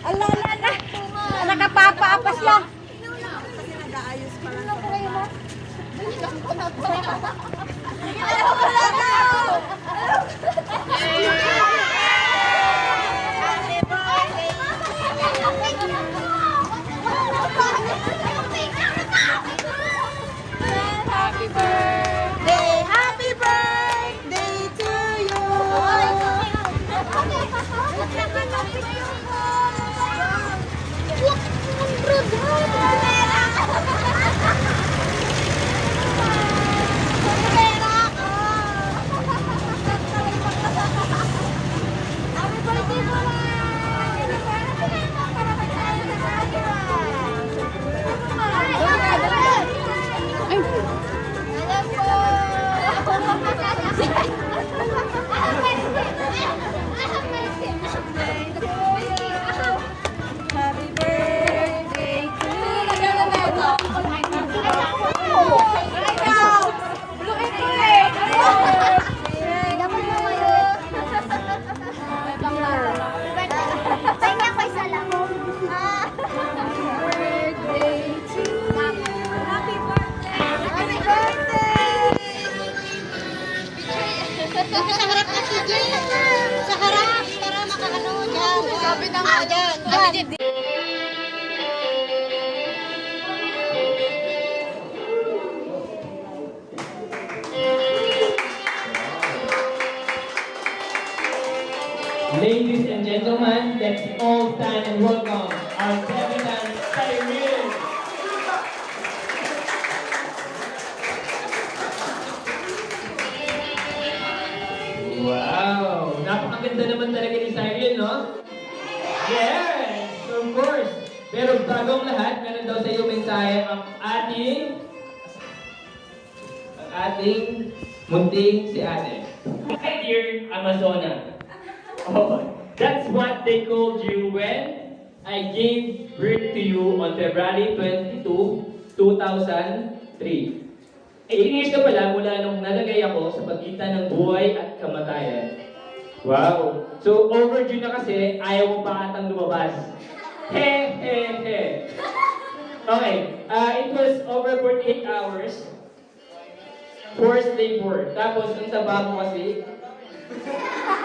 Ala, ala. Nakapapaapas lang. Kasi nag-aayos pa lang. Happy birthday! Happy birthday to you! Happy birthday to Sa harap na si Jen. Sa harap. Para makaano dyan. Sabi na nga dyan. Ladies and gentlemen, let's all stand and welcome our debutant Cyril. Wow! Napakaganda naman talaga ni Cyril, no? Yes! Of course! Pero bagong lahat, meron daw sa iyo mensahe ang ating munting si ate. My dear Amazona, oh, that's what they called you when I gave birth to you on February 22, 2003. 18 years na pala mula nung nalagay ako sa pagitan ng buhay at kamatayan. Wow! So overdue na kasi, ayaw mo pa atang lumabas. He, he, he. Okay, it was over 48 hours. Forced labor. Tapos, ang taba mo kasi,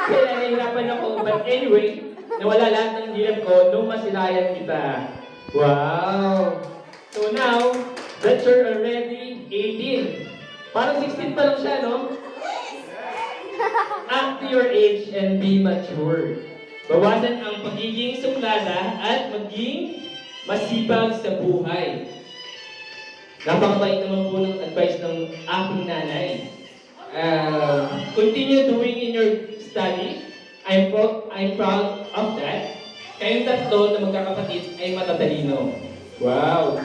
kaya nahihirapan ako. But anyway, nawala lahat ng hirap ko nung masilayan kita. Wow! So now, that you're already 18. Parang 16 pa lang siya, no? Act to your age and be mature. Bawasan ang pagiging suplada at maging masipag sa buhay. Napakabait naman po ng advice ng aking nanay. Continue doing in your study. I'm proud of that. Kayong tatlo na magkakapatid ay matatalino. Wow!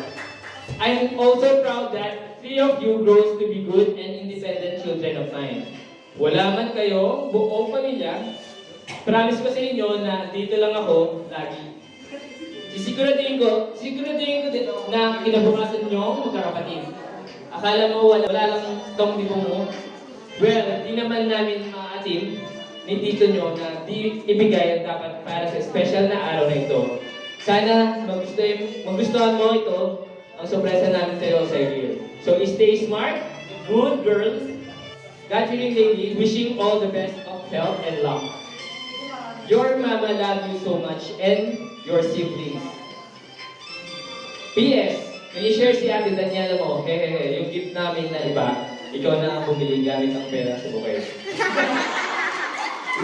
I'm also proud that 3 of you grows to be good and independent children of mine. Wala man kayo, buong pamilya, promise ko sa inyo na dito lang ako lagi. Siguraduhin ko din na kinabukasan nyo magkakapatid. Akala mo wala lang itong tipo mo? Well, di naman namin maatim ni tito nyo na di ibigay ang dapat para sa special na araw na ito. Sana magustuhan mo ito ang sorpresa namin sa iyo, Cyril. So stay smart, good girls, God-fearing lady, wishing all the best of health and luck. Your mama loves you so much and your siblings. P.S. May i-share si Ate Daniela mo, hehehe, yung gift namin na iba, ikaw na ang bumili gamit ang pera sa bukay.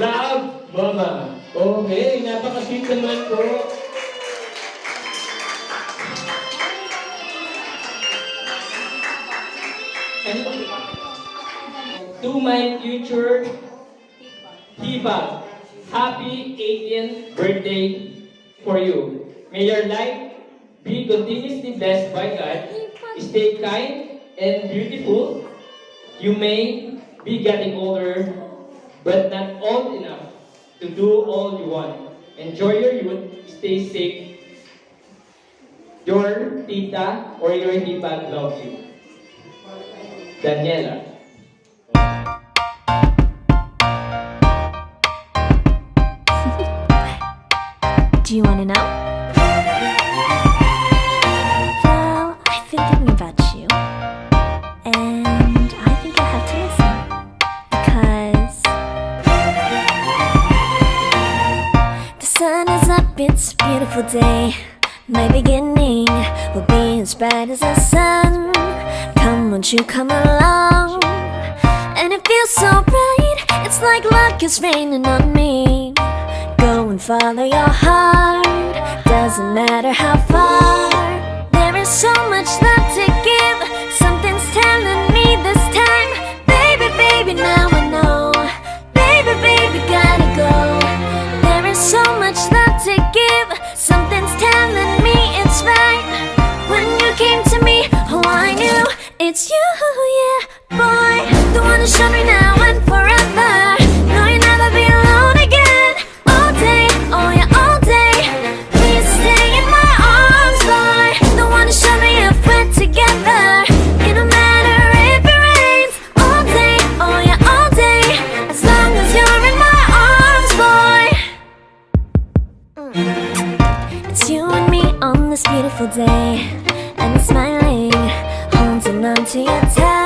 Love, Mama. Okay, napaka-sweet naman po. And to my future Hiba, happy 18th birthday for you. May your life be continuously blessed by God. Stay kind and beautiful. You may be getting older, but not old enough to do all you want. Enjoy your youth. Stay safe. Your tita or your hiba loves you. Daniela. Do you want to know? Well, I've been thinking about you, and I think you'll have to listen, because the sun is up, it's a beautiful day. My beginning will be as bright as the sun. Come, won't you come along? And it feels so bright, it's like luck is raining on me. Go and follow your heart, doesn't matter how far. There is so much love to give, something's telling me this time. Baby, baby, now I know. Baby, baby, gotta go. There is so much love to give, something's telling me it's right. When you came to me, oh I knew it's you, yeah, boy. The one who showed me now and forever. No, you'll never be alone again. All day, oh yeah, all day. Please stay in my arms, boy. The one who showed me if we're together. It don't matter if it rains. All day, oh yeah, all day. As long as you're in my arms, boy. It's you and me on this beautiful day, and I'm smiling, holding on to your touch.